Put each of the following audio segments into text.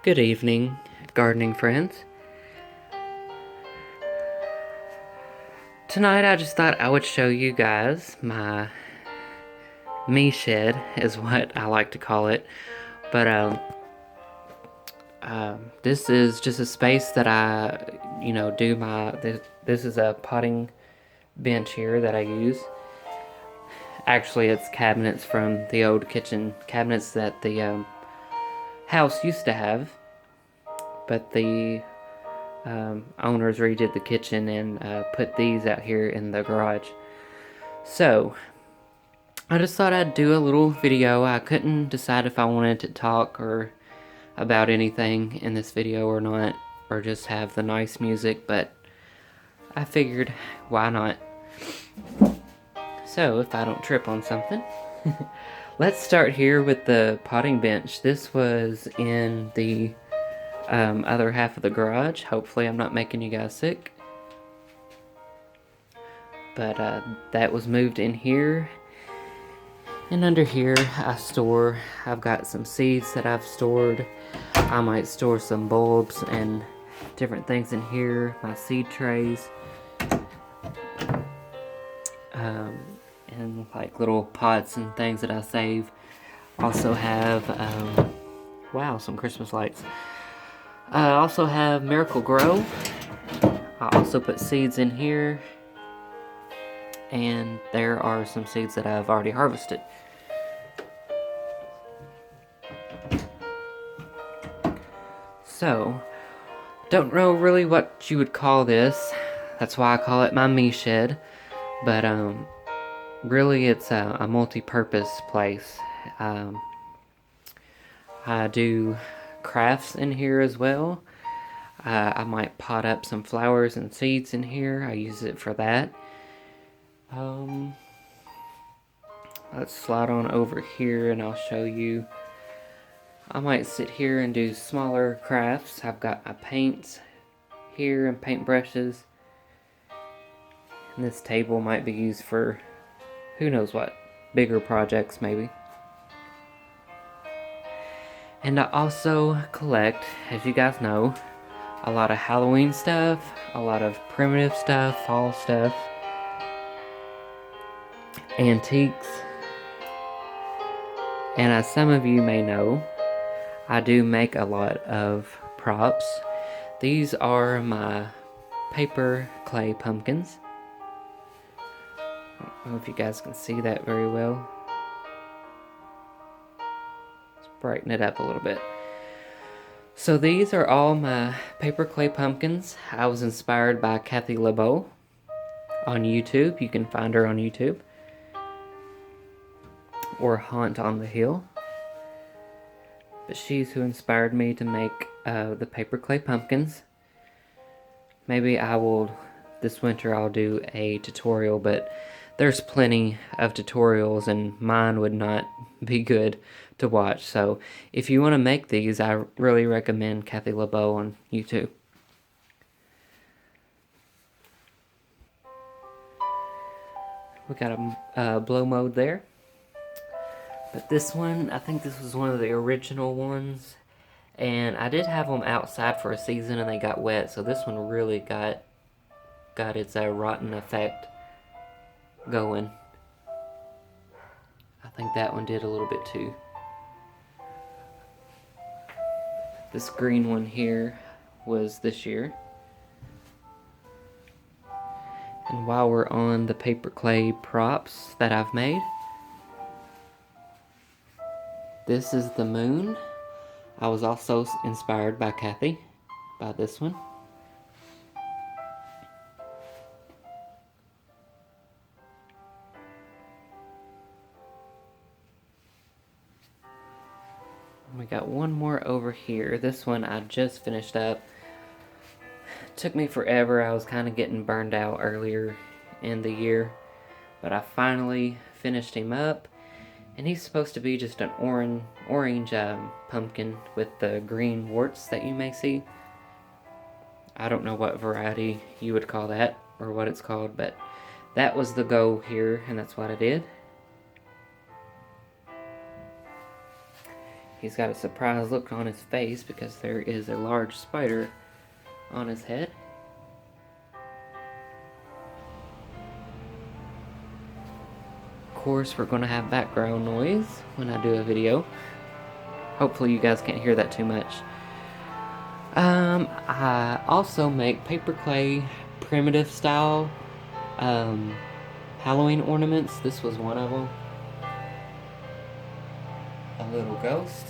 Good evening, gardening friends. Tonight I just thought I would show you guys my me shed is what I like to call it. But this is just a space that I, do this is a potting bench here that I use. Actually, it's cabinets from the old kitchen cabinets that the house used to have, but the owners redid the kitchen and put these out here in the garage. So, I just thought I'd do a little video. I couldn't decide if I wanted to talk or about anything in this video or not, or just have the nice music, but I figured, why not? So, if I don't trip on something, let's start here with the potting bench. This was in the other half of the garage. Hopefully I'm not making you guys sick. But that was moved in here. And under here I've got some seeds that I've stored. I might store some bulbs and different things in here. My seed trays. And like little pots and things that I save. Also have, wow, some Christmas lights. I also have Miracle-Gro. I also put seeds in here. And there are some seeds that I've already harvested. So, don't know really what you would call this. That's why I call it my me shed. But really it's a multi-purpose place. I do crafts in here as well. I might pot up some flowers and seeds in here. I use it for that. Let's slide on over here and I'll show you. I might sit here and do smaller crafts. I've got my paints here and paint brushes. And this table might be used for who knows what, bigger projects maybe. And I also collect, as you guys know, a lot of Halloween stuff, a lot of primitive stuff, fall stuff, antiques. And as some of you may know, I do make a lot of props. These are my paper clay pumpkins. I don't know if you guys can see that very well. Let's brighten it up a little bit. So these are all my paper clay pumpkins. I was inspired by Kathy LeBeau on YouTube. You can find her on YouTube. Or Haunt on the Hill. But she's who inspired me to make the paper clay pumpkins. Maybe this winter I'll do a tutorial, but there's plenty of tutorials and mine would not be good to watch. So if you want to make these, I really recommend Kathy LeBeau on YouTube. We got a blow mode there. But this one, I think this was one of the original ones. And I did have them outside for a season and they got wet. So this one really got its rotten effect going. I think that one did a little bit too. This green one here was this year. And while we're on the paper clay props that I've made, this is the moon. I was also inspired by Kathy, by this one. We got one more over here. This one I just finished up. It took me forever. I was kind of getting burned out earlier in the year. But I finally finished him up. And he's supposed to be just an orange pumpkin with the green warts that you may see. I don't know what variety you would call that or what it's called, but that was the goal here, and that's what I did. He's got a surprised look on his face because there is a large spider on his head. Of course, we're going to have background noise when I do a video. Hopefully you guys can't hear that too much. I also make paper clay primitive style Halloween ornaments. This was one of them. A little ghost.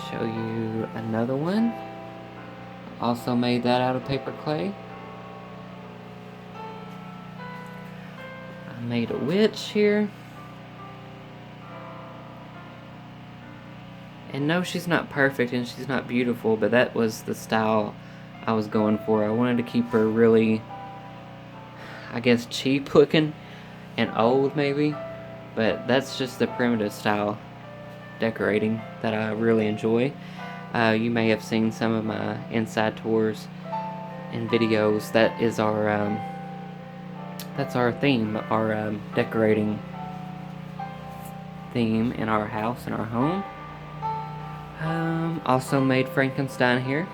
Show you another one. Also made that out of paper clay. I made a witch here. And no, she's not perfect and she's not beautiful, but that was the style I was going for. I wanted to keep her really, I guess, cheap looking and old maybe, but that's just the primitive style decorating that I really enjoy. You may have seen some of my inside tours and videos. That is our that's our theme, our decorating theme in our house, in our home. Also made Frankenstein here.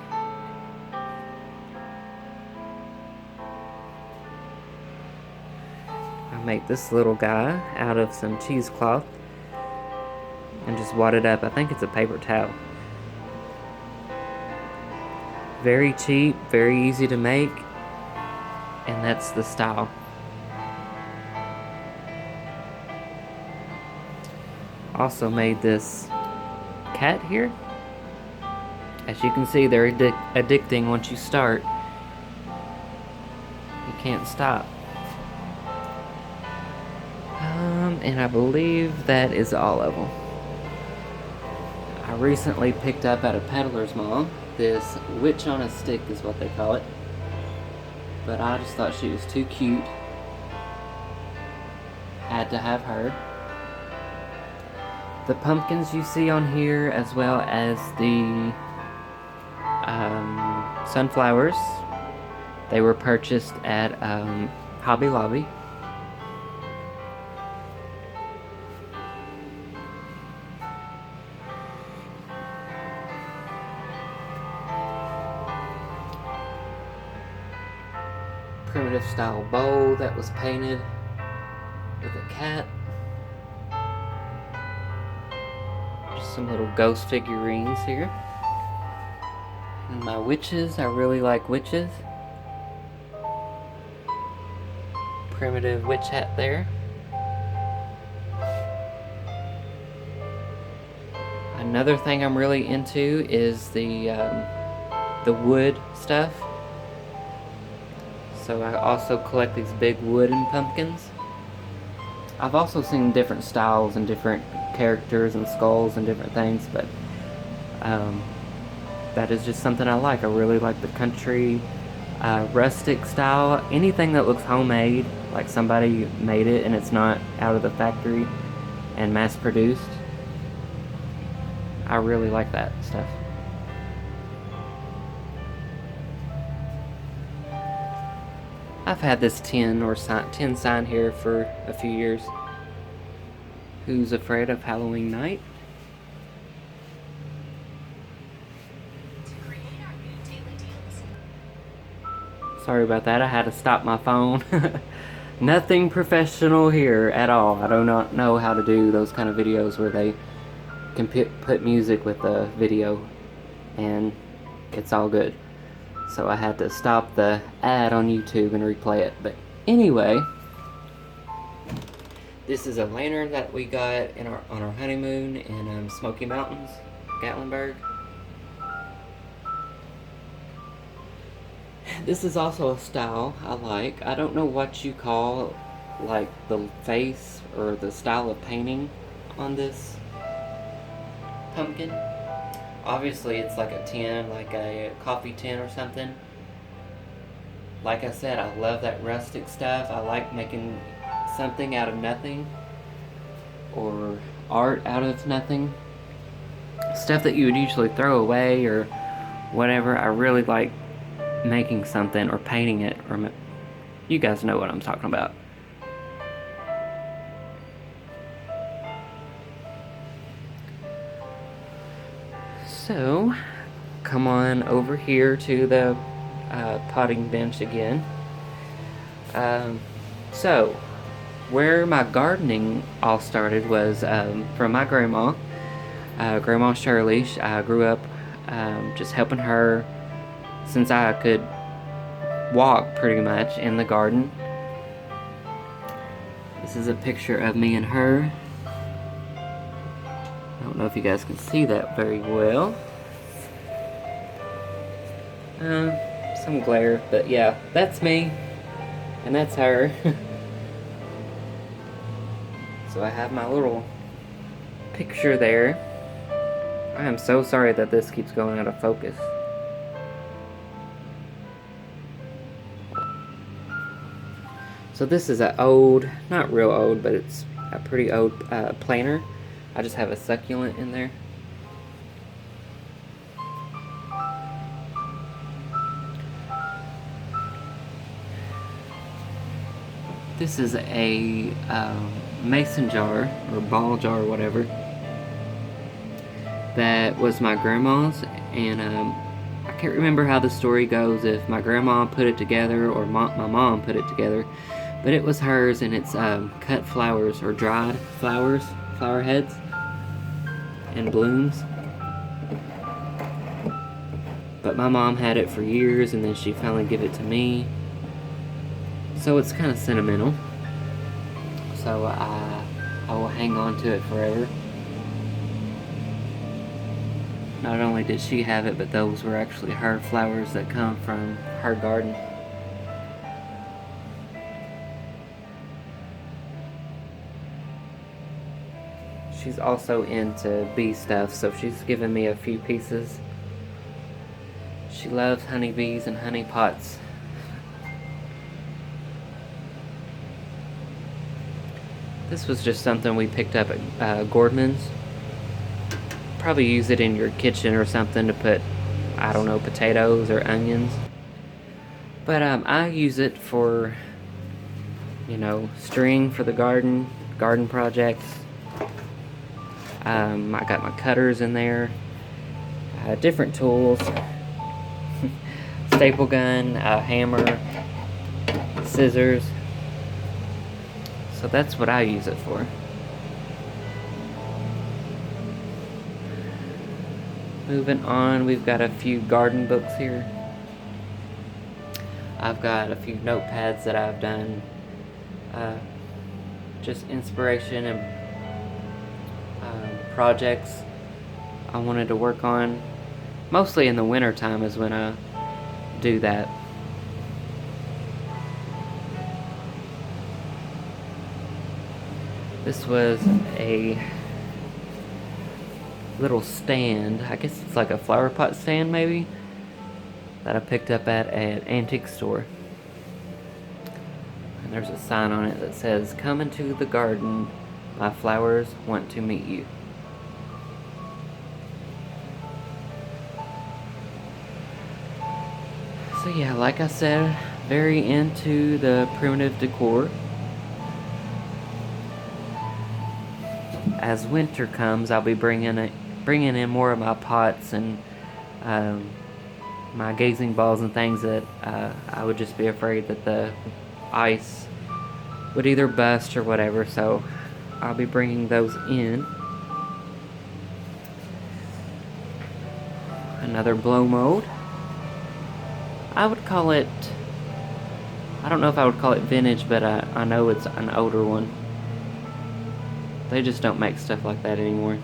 I made this little guy out of some cheesecloth and just wadded up. I think it's a paper towel. Very cheap, very easy to make, and that's the style. Also made this cat here. As you can see, they're addicting once you start. You can't stop. And I believe that is all of them. I recently picked up at a peddler's mall this witch on a stick is what they call it. But I just thought she was too cute. Had to have her. The pumpkins you see on here, as well as the sunflowers, they were purchased at Hobby Lobby. Primitive style bowl that was painted with a cat. Some little ghost figurines here. And my witches, I really like witches. Primitive witch hat there. Another thing I'm really into is the wood stuff. So I also collect these big wooden pumpkins. I've also seen different styles and different characters and skulls and different things, but that is just something I like. I really like the country, rustic style. Anything that looks homemade, like somebody made it and it's not out of the factory and mass produced. I really like that stuff. I've had this tin sign here for a few years. Who's afraid of Halloween night? Sorry about that, I had to stop my phone. Nothing professional here at all. I do not know how to do those kind of videos where they can put music with the video and it's all good. So I had to stop the ad on YouTube and replay it. But anyway, this is a lantern that we got on our honeymoon in Smoky Mountains, Gatlinburg. This is also a style I like. I don't know what you call like the face or the style of painting on this pumpkin. Obviously it's like a tin, like a coffee tin or something. Like I said, I love that rustic stuff. I like making something out of nothing, or art out of nothing. Stuff that you would usually throw away or whatever. I really like making something or painting it, or you guys know what I'm talking about. So, come on over here to the potting bench again. So, where my gardening all started was from my grandma, Grandma Shirley. I grew up just helping her since I could walk pretty much in the garden. This is a picture of me and her. I don't know if you guys can see that very well. Some glare, but yeah, that's me, and that's her. So I have my little picture there. I am so sorry that this keeps going out of focus. So this is an old, not real old, but it's a pretty old planter. I just have a succulent in there. This is a mason jar, or ball jar, or whatever. That was my grandma's, and I can't remember how the story goes, if my grandma put it together or my mom put it together, but it was hers, and it's cut flowers, or dried flowers, flower heads, and blooms. But my mom had it for years, and then she finally gave it to me. So it's kind of sentimental. So I will hang on to it forever. Not only did she have it, but those were actually her flowers that come from her garden. She's also into bee stuff, so she's given me a few pieces. She loves honeybees and honey pots. This was just something we picked up at Gordman's. Probably use it in your kitchen or something to put, I don't know, potatoes or onions. But I use it for, you know, string for the garden projects. I got my cutters in there, different tools, staple gun, hammer, scissors. So that's what I use it for. Moving on, we've got a few garden books here. I've got a few notepads that I've done, just inspiration and projects I wanted to work on. Mostly in the winter time is when I do that. This was a little stand, I guess it's like a flower pot stand maybe, that I picked up at an antique store. And there's a sign on it that says, "Come into the garden, my flowers want to meet you." So yeah, like I said, very into the primitive decor. As winter comes, I'll be bringing in more of my pots and my gazing balls and things that I would just be afraid that the ice would either bust or whatever, so I'll be bringing those in. Another blow mold. I would call it, I don't know if I would call it vintage, but I know it's an older one. They just don't make stuff like that anymore.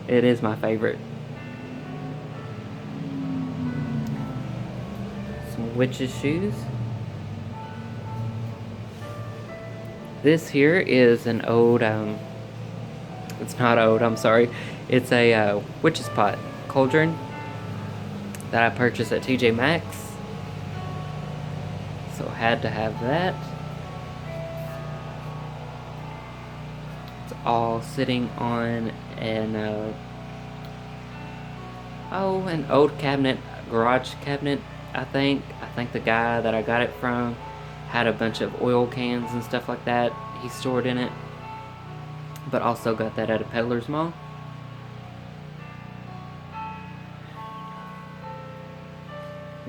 It is my favorite. Some witch's shoes. This here is an old, it's not old, I'm sorry. It's a witch's pot cauldron that I purchased at TJ Maxx. So had to have that. It's all sitting on an old cabinet, garage cabinet, I think. I think the guy that I got it from had a bunch of oil cans and stuff like that he stored in it. But also got that at a Peddler's Mall.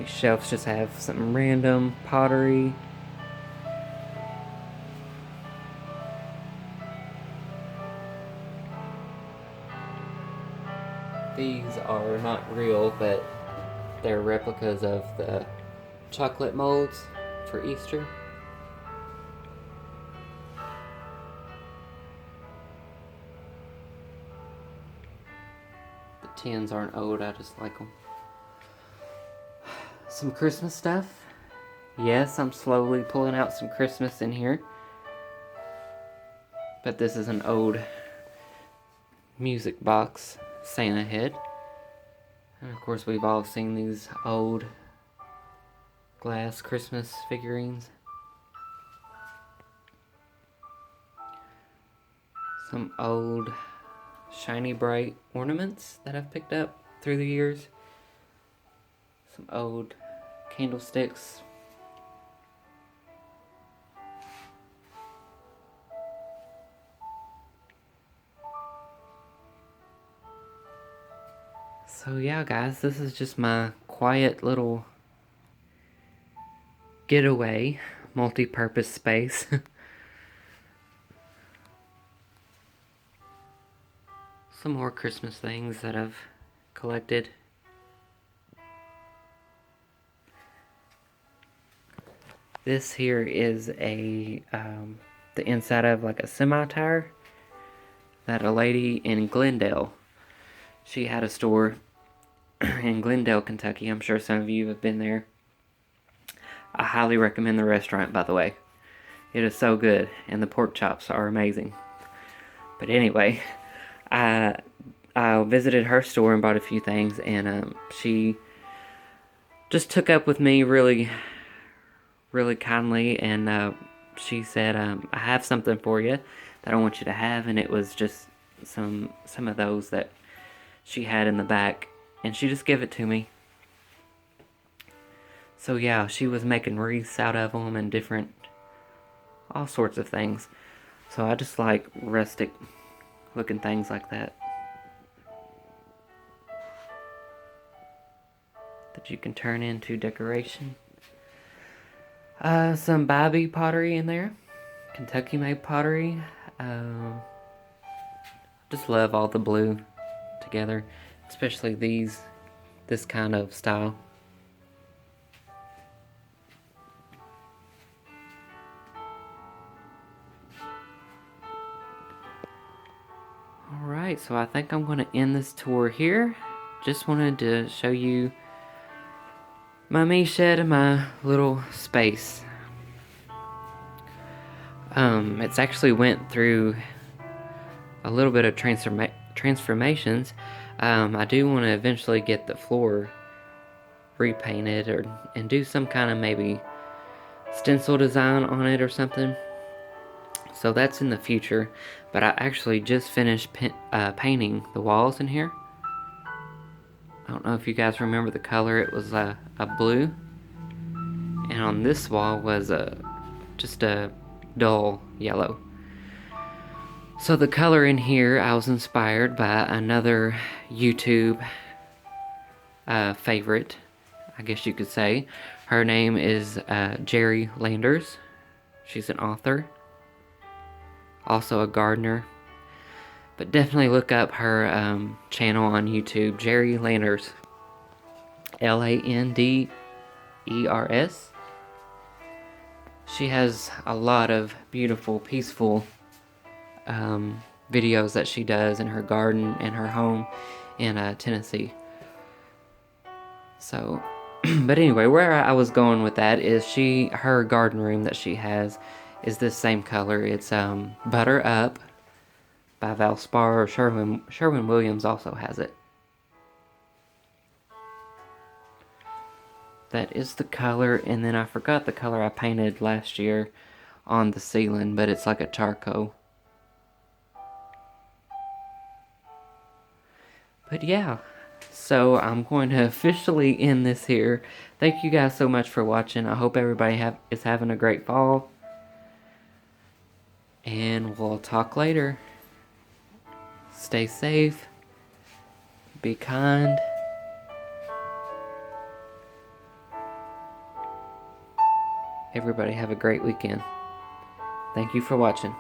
These shelves just have some random pottery. These are not real, but they're replicas of the chocolate molds for Easter. The tins aren't old, I just like them. Some Christmas stuff. Yes, I'm slowly pulling out some Christmas in here. But this is an old music box Santa head. And of course we've all seen these old glass Christmas figurines. Some old shiny bright ornaments that I've picked up through the years. Some old candlesticks. So yeah, guys, this is just my quiet little getaway, multi-purpose space. Some more Christmas things that I've collected. This here is the inside of like a semi-tire that a lady in Glendale, she had a store in Glendale, Kentucky. I'm sure some of you have been there. I highly recommend the restaurant, by the way. It is so good, and the pork chops are amazing. But anyway, I visited her store and bought a few things, and she just took up with me really, really kindly, and she said, I have something for you that I want you to have, and it was just some of those that she had in the back, and she just gave it to me. So yeah, she was making wreaths out of them and all sorts of things. So I just like rustic looking things like that you can turn into decoration. Some Bobby pottery in there, Kentucky made pottery. Just love all the blue together, especially this kind of style. Alright, so I think I'm going to end this tour here. Just wanted to show you my me shed and my little space. It's actually went through a little bit of transformations. I do want to eventually get the floor repainted and do some kind of maybe stencil design on it or something. So that's in the future, but I actually just finished painting the walls in here. I don't know if you guys remember the color. It was a blue, and on this wall was just a dull yellow. So the color in here, I was inspired by another YouTube favorite, I guess you could say. Her name is Jerry Landers. She's an author, also a gardener. But definitely look up her channel on YouTube, Jerry Landers. Landers. She has a lot of beautiful, peaceful videos that she does in her garden and her home in Tennessee. So, but anyway, where I was going with that is her garden room that she has is this same color. It's Butter Up by Valspar, or Sherwin Williams also has it. That is the color, and then I forgot the color I painted last year on the ceiling, but it's like a charcoal. But yeah, so I'm going to officially end this here. Thank you guys so much for watching. I hope everybody is having a great fall. And we'll talk later. Stay safe. Be kind. Everybody have a great weekend. Thank you for watching.